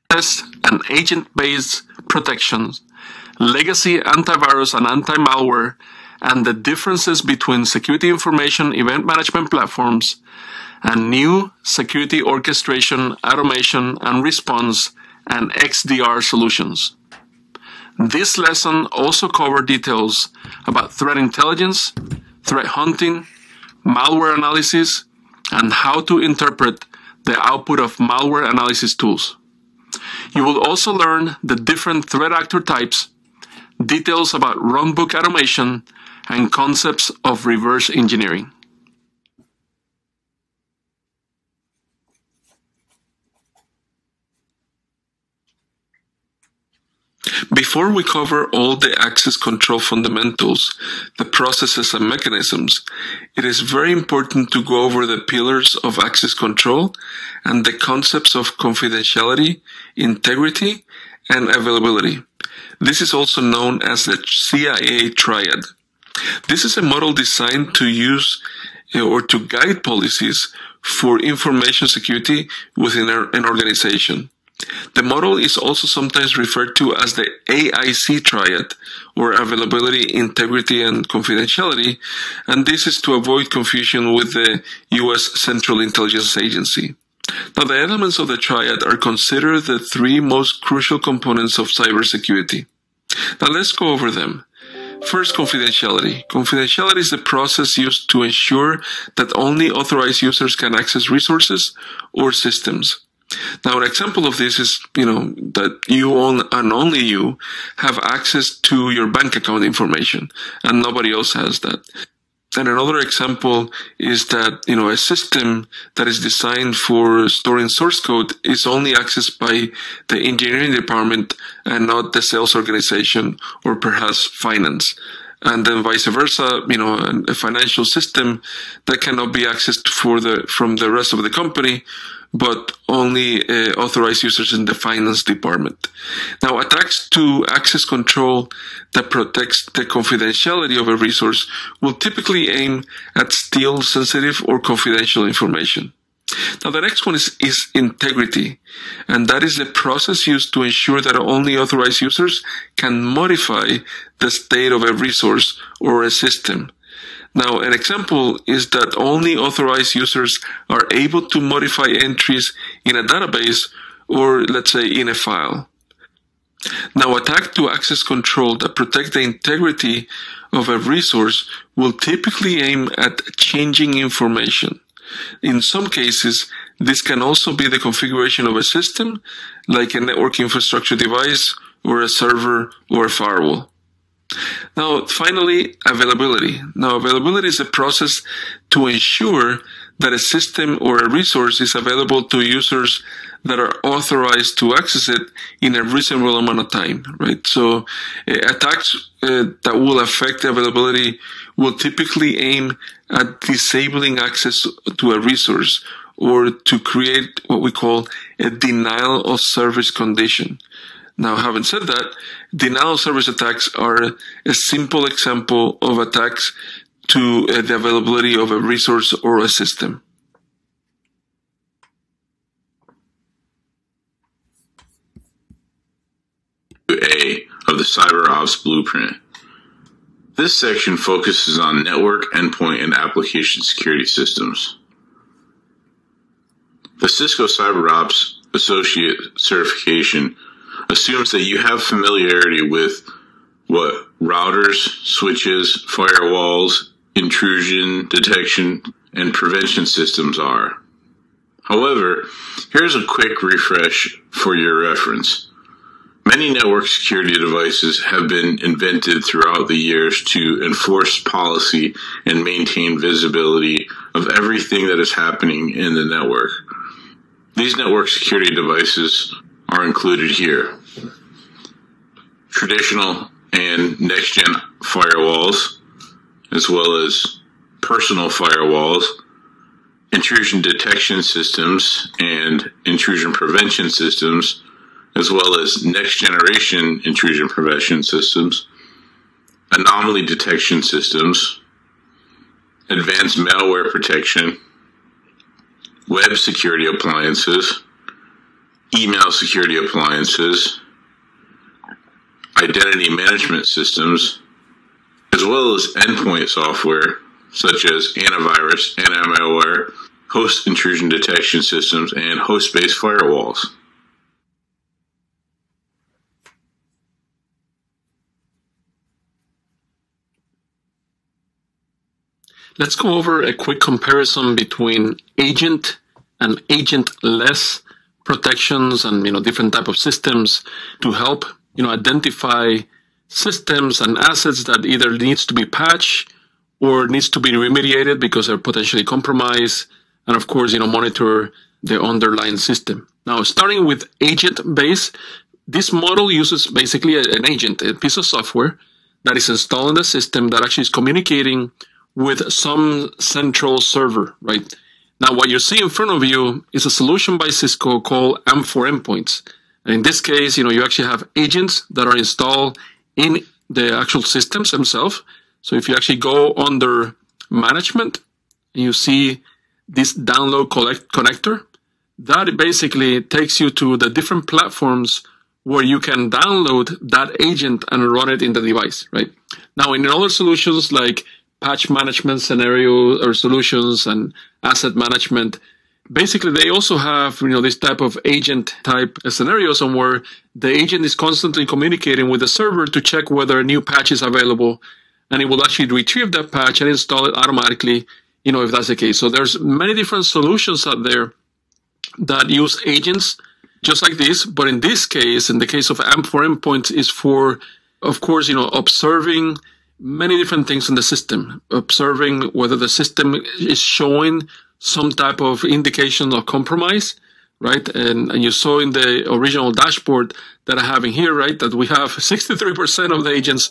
test and agent-based protections, legacy antivirus and anti-malware, and the differences between security information event management platforms and new security orchestration, automation, and response and XDR solutions. This lesson also covers details about threat intelligence, threat hunting, malware analysis, and how to interpret the output of malware analysis tools. You will also learn the different threat actor types, details about runbook automation, and concepts of reverse engineering. Before we cover all the access control fundamentals, the processes and mechanisms, it is very important to go over the pillars of access control and the concepts of confidentiality, integrity, and availability. This is also known as the CIA triad. This is a model designed to use or to guide policies for information security within an organization. The model is also sometimes referred to as the AIC triad, or availability, integrity, and confidentiality, and this is to avoid confusion with the U.S. Central Intelligence Agency. Now, the elements of the triad are considered the three most crucial components of cybersecurity. Now, let's go over them. First, confidentiality. Confidentiality is the process used to ensure that only authorized users can access resources or systems. Now, an example of this is, that you and only you have access to your bank account information, and nobody else has that. And another example is that, a system that is designed for storing source code is only accessed by the engineering department and not the sales organization or perhaps finance. And then vice versa, a financial system that cannot be accessed from the rest of the company, but only authorized users in the finance department. Now, attacks to access control that protects the confidentiality of a resource will typically aim at steal sensitive or confidential information. Now, the next one is integrity, and that is the process used to ensure that only authorized users can modify the state of a resource or a system. Now, an example is that only authorized users are able to modify entries in a database or, let's say, in a file. Now, attack to access control that protect the integrity of a resource will typically aim at changing information. In some cases, this can also be the configuration of a system, like a network infrastructure device or a server or a firewall. Now, finally, availability. Now, availability is a process to ensure that a system or a resource is available to users that are authorized to access it in a reasonable amount of time, right? So attacks that will affect availability will typically aim at disabling access to a resource or to create what we call a denial of service condition. Now, having said that, denial of service attacks are a simple example of attacks to the availability of a resource or a system. A of the CyberOps Blueprint. This section focuses on network, endpoint, and application security systems. The Cisco CyberOps Associate certification assumes that you have familiarity with what routers, switches, firewalls, intrusion detection, and prevention systems are. However, here's a quick refresh for your reference. Many network security devices have been invented throughout the years to enforce policy and maintain visibility of everything that is happening in the network. These network security devices are included here. Traditional and next-gen firewalls, as well as personal firewalls, intrusion detection systems and intrusion prevention systems, as well as next-generation intrusion prevention systems, anomaly detection systems, advanced malware protection, web security appliances, email security appliances, identity management systems, as well as endpoint software such as antivirus, anti-malware, host intrusion detection systems, and host-based firewalls. Let's go over a quick comparison between agent and agentless protections and different type of systems to help identify systems and assets that either needs to be patched or needs to be remediated because they're potentially compromised, and of course monitor the underlying system. Now, starting with agent-based, this model uses basically an agent, a piece of software that is installed in the system that actually is communicating with some central server, right? Now, what you see in front of you is a solution by Cisco called AMP4 endpoints. And in this case, you actually have agents that are installed in the actual systems themselves. So if you actually go under management, you see this download connector, that basically takes you to the different platforms where you can download that agent and run it in the device, right? Now, in other solutions like patch management scenario or solutions and asset management, basically they also have this type of agent type scenarios on where the agent is constantly communicating with the server to check whether a new patch is available, and it will actually retrieve that patch and install it automatically, if that's the case. So there's many different solutions out there that use agents just like this, but in this case, in the case of AMP4 endpoints, is for, of course, observing many different things in the system, observing whether the system is showing some type of indication of compromise, right? And you saw in the original dashboard that I have in here, right, that we have 63% of the agents,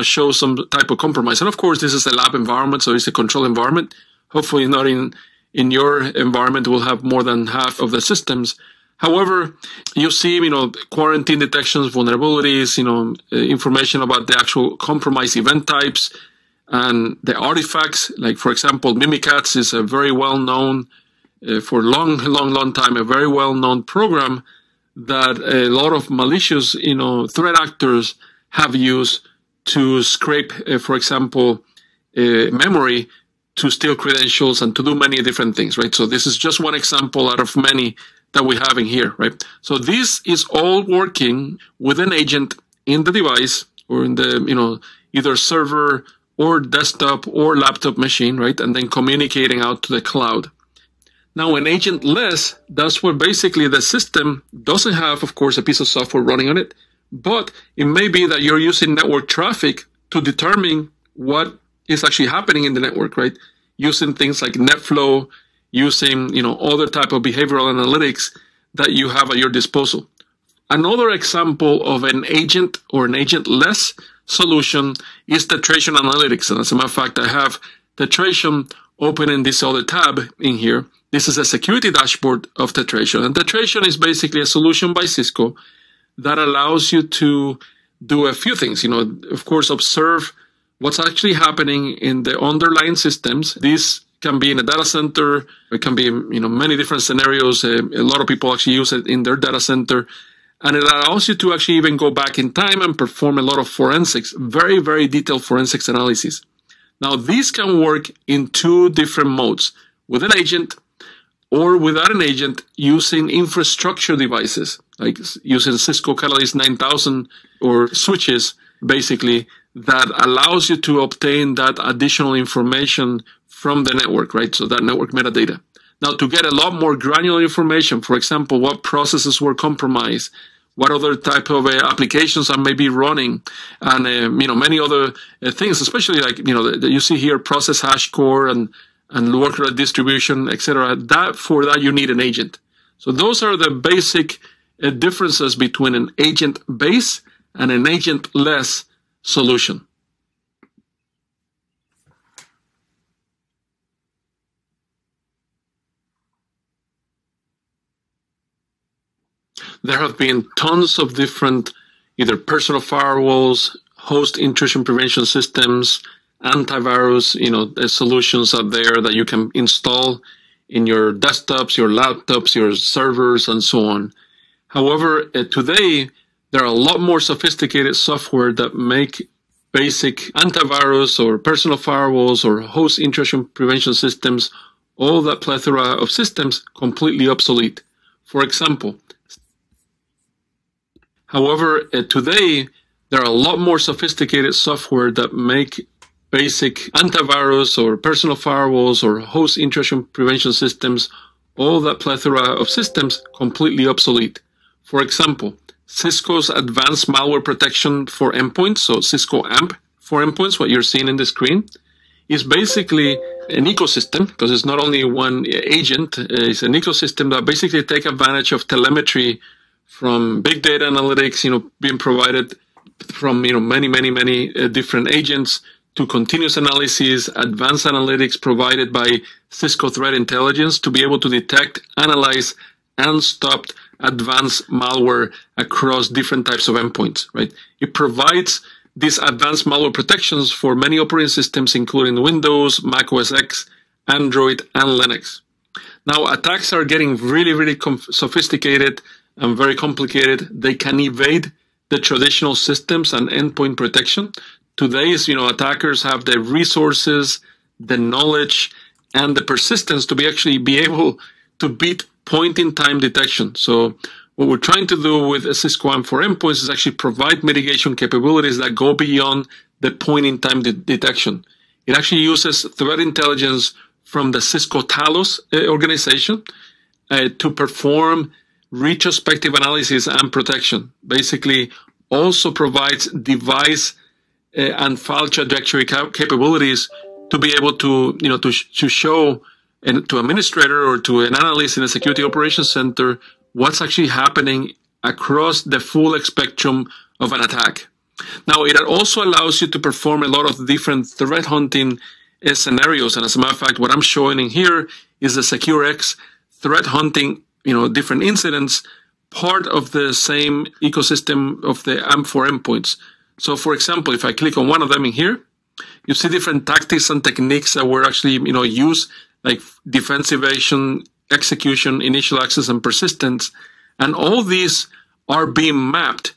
show some type of compromise. And of course, this is a lab environment, so it's a control environment. Hopefully not in your environment will have more than half of the systems. However, you see, quarantine detections, vulnerabilities, information about the actual compromise event types and the artifacts. Like, for example, Mimikatz is a very well-known, for a long time, a very well-known program that a lot of malicious, threat actors have used to scrape, for example, memory to steal credentials and to do many different things, right? So this is just one example out of many that we have in here, right? So this is all working with an agent in the device or in the, either server or desktop or laptop machine, right? And then communicating out to the cloud. Now, an agentless, that's where basically the system doesn't have, of course, a piece of software running on it, but it may be that you're using network traffic to determine what is actually happening in the network, right? Using things like NetFlow, using, other type of behavioral analytics that you have at your disposal. Another example of an agent or an agentless solution is Tetration Analytics. And as a matter of fact, I have Tetration open in this other tab in here. This is a security dashboard of Tetration. And Tetration is basically a solution by Cisco that allows you to do a few things. Of course, observe what's actually happening in the underlying systems. This can be in a data center. It can be, many different scenarios. A lot of people actually use it in their data center. And it allows you to actually even go back in time and perform a lot of forensics, very, very detailed forensics analysis. Now, these can work in two different modes, with an agent or without an agent, using infrastructure devices, like using Cisco Catalyst 9000 or switches, basically, that allows you to obtain that additional information from the network, right? So that network metadata. Now, to get a lot more granular information, for example, what processes were compromised, what other type of applications are maybe running, and many other things, especially like you see here, process hash core and worker distribution, etc. For that you need an agent. So those are the basic differences between an agent-based and an agentless solution. There have been tons of different either personal firewalls, host intrusion prevention systems, antivirus, solutions out there that you can install in your desktops, your laptops, your servers, and so on. However, today, there are a lot more sophisticated software that make basic antivirus or personal firewalls or host intrusion prevention systems, all that plethora of systems, completely obsolete. For example, today, there are a lot more sophisticated software that make basic antivirus or personal firewalls or host intrusion prevention systems, all that plethora of systems, completely obsolete. For example, Cisco's advanced malware protection for endpoints, so Cisco AMP for endpoints, what you're seeing in the screen, is basically an ecosystem, because it's not only one agent, it's an ecosystem that basically take advantage of telemetry from big data analytics, being provided from, many different agents, to continuous analysis, advanced analytics provided by Cisco Threat Intelligence to be able to detect, analyze, and stop advanced malware across different types of endpoints, right? It provides these advanced malware protections for many operating systems, including Windows, Mac OS X, Android, and Linux. Now, attacks are getting really sophisticated and very complicated. They can evade the traditional systems and endpoint protection. Today's, attackers have the resources, the knowledge, and the persistence to be able to beat point-in-time detection. So what we're trying to do with Cisco AMP for endpoints is actually provide mitigation capabilities that go beyond the point-in-time detection. It actually uses threat intelligence from the Cisco Talos organization to perform retrospective analysis and protection. Basically, also provides device and file trajectory capabilities to be able to, to show to administrator or to an analyst in a security operations center what's actually happening across the full spectrum of an attack. Now, it also allows you to perform a lot of different threat hunting scenarios. And as a matter of fact, what I'm showing in here is the SecureX threat hunting, different incidents, part of the same ecosystem of the AMP for endpoints. So, for example, if I click on one of them in here, you see different tactics and techniques that were actually, used, like defense evasion, execution, initial access, and persistence. And all these are being mapped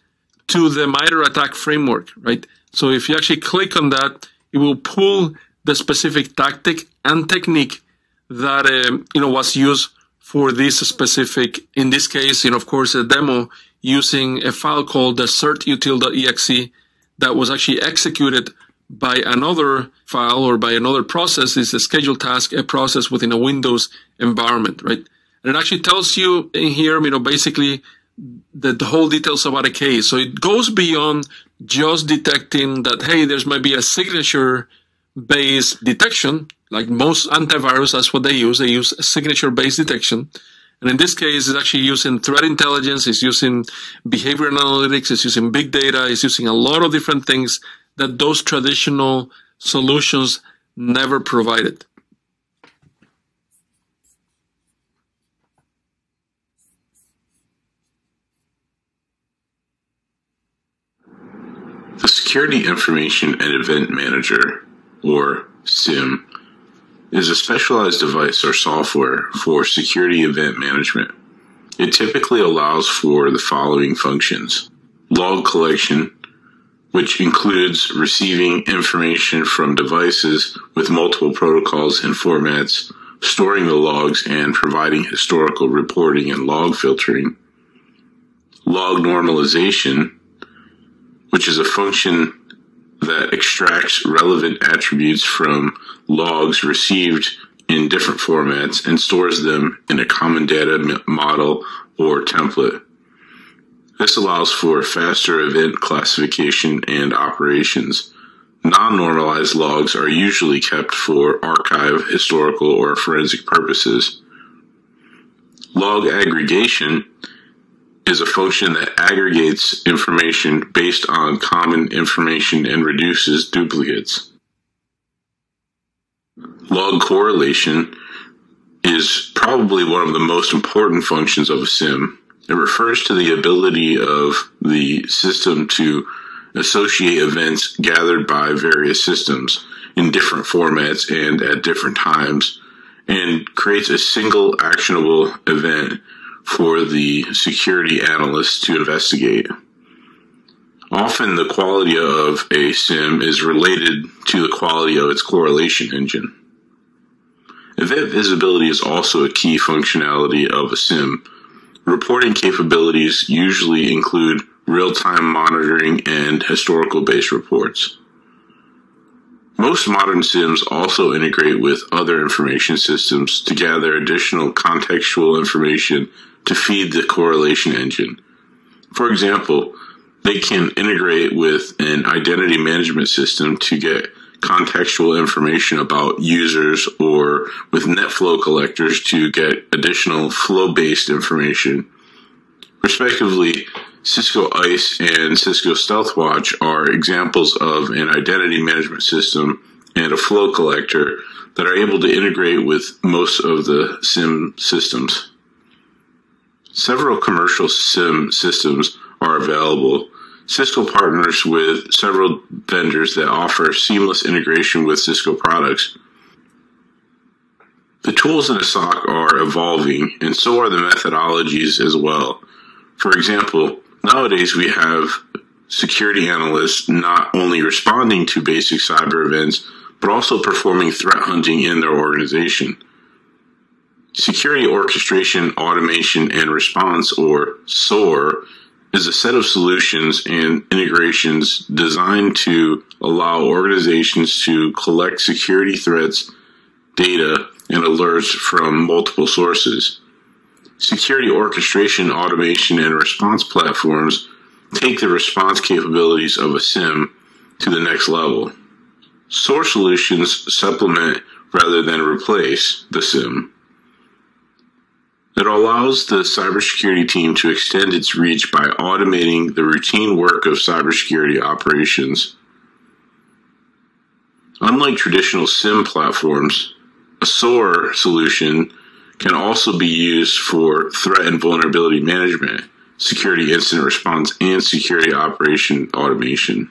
to the MITRE attack framework, right? So if you actually click on that, it will pull the specific tactic and technique that, was used for this specific, in this case, of course, a demo using a file called the CSIRTs that was actually executed by another file or by another process. Is a scheduled task, a process within a Windows environment, right? And it actually tells you in here, basically the whole details about a case. So it goes beyond just detecting that, hey, there's might be a signature-based detection, like most antivirus, that's what they use. They use signature-based detection. And in this case, it's actually using threat intelligence, it's using behavioral analytics, it's using big data, it's using a lot of different things that those traditional solutions never provided. The Security Information and Event Manager, or SIEM, is a specialized device or software for security event management. It typically allows for the following functions: log collection, which includes receiving information from devices with multiple protocols and formats, storing the logs, and providing historical reporting and log filtering. Log normalization, which is a function that extracts relevant attributes from logs received in different formats and stores them in a common data model or template. This allows for faster event classification and operations. Non-normalized logs are usually kept for archive, historical, or forensic purposes. Log aggregation is a function that aggregates information based on common information and reduces duplicates. Log correlation is probably one of the most important functions of a SIEM. It refers to the ability of the system to associate events gathered by various systems in different formats and at different times, and creates a single actionable event for the security analyst to investigate. Often the quality of a SIM is related to the quality of its correlation engine. Event visibility is also a key functionality of a SIM. Reporting capabilities usually include real-time monitoring and historical-based reports. Most modern SIMs also integrate with other information systems to gather additional contextual information to feed the correlation engine. For example, they can integrate with an identity management system to get contextual information about users, or with NetFlow collectors to get additional flow-based information. Respectively, Cisco ICE and Cisco StealthWatch are examples of an identity management system and a flow collector that are able to integrate with most of the SIM systems. Several commercial SIM systems are available. Cisco partners with several vendors that offer seamless integration with Cisco products. The tools in a SOC are evolving, and so are the methodologies as well. For example, nowadays we have security analysts not only responding to basic cyber events, but also performing threat hunting in their organization. Security Orchestration, Automation, and Response, or SOAR, is a set of solutions and integrations designed to allow organizations to collect security threats, data, and alerts from multiple sources. Security orchestration, automation, and response platforms take the response capabilities of a SIM to the next level. SOAR solutions supplement rather than replace the SIM. It allows the cybersecurity team to extend its reach by automating the routine work of cybersecurity operations. Unlike traditional SIM platforms, a SOAR solution can also be used for threat and vulnerability management, security incident response, and security operation automation.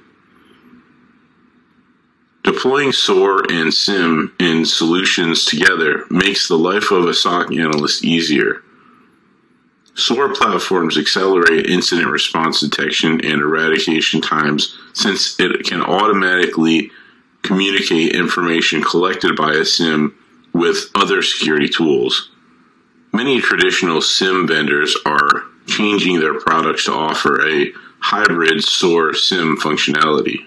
Deploying SOAR and SIM in solutions together makes the life of a SOC analyst easier. SOAR platforms accelerate incident response detection and eradication times, since it can automatically communicate information collected by a SIM with other security tools. Many traditional SIM vendors are changing their products to offer a hybrid SOAR SIM functionality.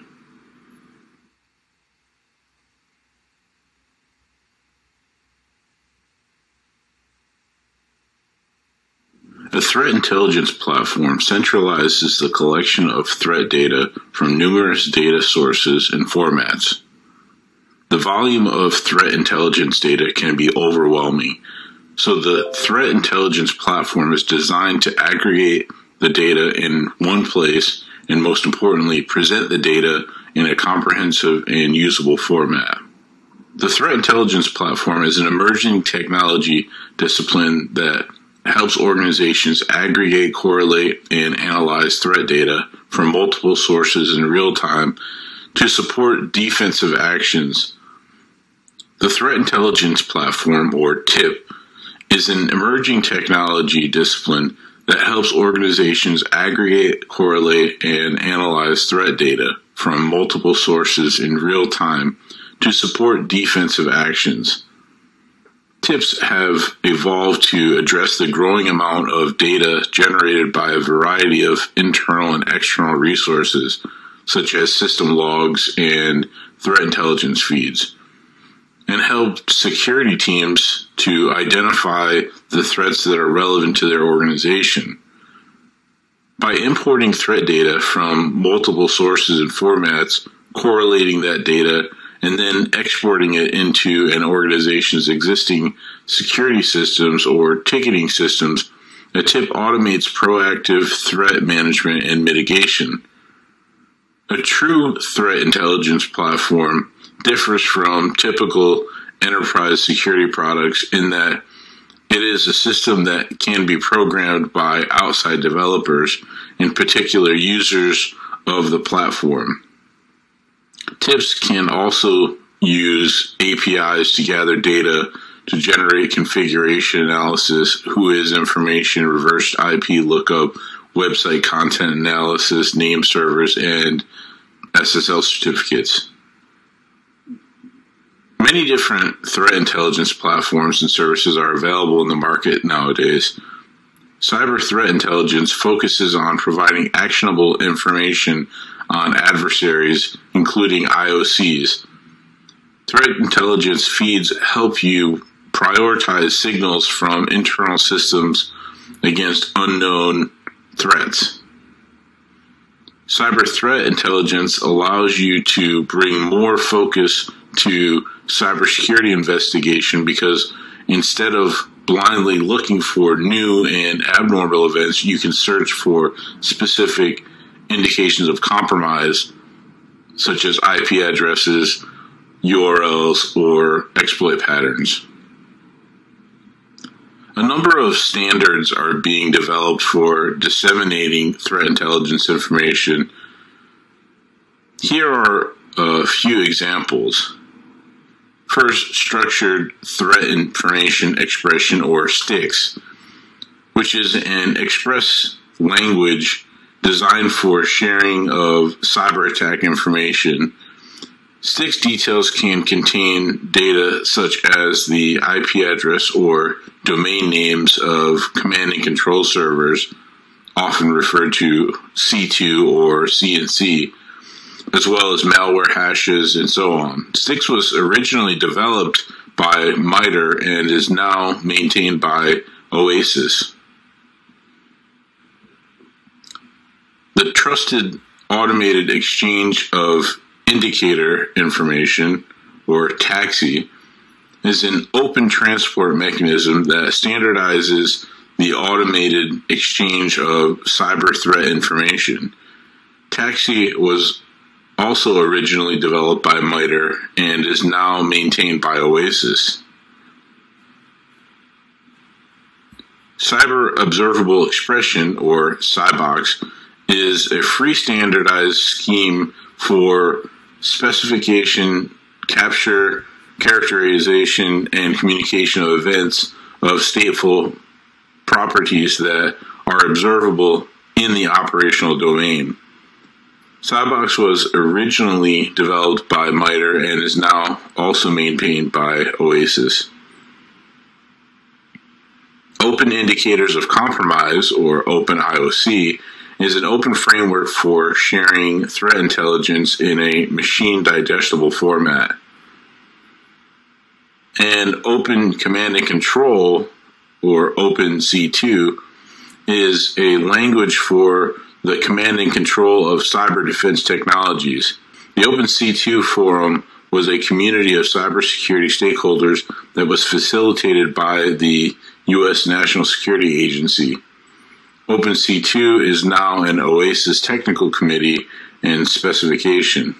A threat intelligence platform centralizes the collection of threat data from numerous data sources and formats. The volume of threat intelligence data can be overwhelming, so the threat intelligence platform is designed to aggregate the data in one place and, most importantly, present the data in a comprehensive and usable format. The threat intelligence platform is an emerging technology discipline that helps organizations aggregate, correlate, and analyze threat data from multiple sources in real time to support defensive actions. The Threat Intelligence Platform, or TIP, is an emerging technology discipline that helps organizations aggregate, correlate, and analyze threat data from multiple sources in real time to support defensive actions. TIPs have evolved to address the growing amount of data generated by a variety of internal and external resources, such as system logs and threat intelligence feeds, and help security teams to identify the threats that are relevant to their organization. By importing threat data from multiple sources and formats, correlating that data, and then exporting it into an organization's existing security systems or ticketing systems, a TIP automates proactive threat management and mitigation. A true threat intelligence platform differs from typical enterprise security products in that it is a system that can be programmed by outside developers, in particular users of the platform. TIPs can also use APIs to gather data to generate configuration analysis, who-is information, reverse IP lookup, website content analysis, name servers, and SSL certificates. Many different threat intelligence platforms and services are available in the market nowadays. Cyber threat intelligence focuses on providing actionable information on adversaries, including IOCs. Threat intelligence feeds help you prioritize signals from internal systems against unknown threats. Cyber threat intelligence allows you to bring more focus to cybersecurity investigation because instead of blindly looking for new and abnormal events, you can search for specific indications of compromise, such as IP addresses, URLs, or exploit patterns. A number of standards are being developed for disseminating threat intelligence information. Here are a few examples. First, Structured Threat Information Expression, or STIX, which is an express language designed for sharing of cyber attack information. STIX details can contain data such as the IP address or domain names of command and control servers, often referred to C2 or CNC, as well as malware hashes and so on. STIX was originally developed by MITRE and is now maintained by OASIS. The Trusted Automated Exchange of Indicator Information, or TACACS, is an open transport mechanism that standardizes the automated exchange of cyber threat information. TACACS was also originally developed by MITRE and is now maintained by OASIS. Cyber Observable Expression, or CyBox, is a free standardized scheme for specification, capture, characterization, and communication of events of stateful properties that are observable in the operational domain. CyBox was originally developed by MITRE and is now also maintained by OASIS. Open Indicators of Compromise, or Open IOC, is an open framework for sharing threat intelligence in a machine digestible format. And Open Command and Control, or Open C2, is a language for the command and control of cyber defense technologies. The Open C2 forum was a community of cybersecurity stakeholders that was facilitated by the U.S. National Security Agency. Open C2 is now an OASIS technical committee and specification.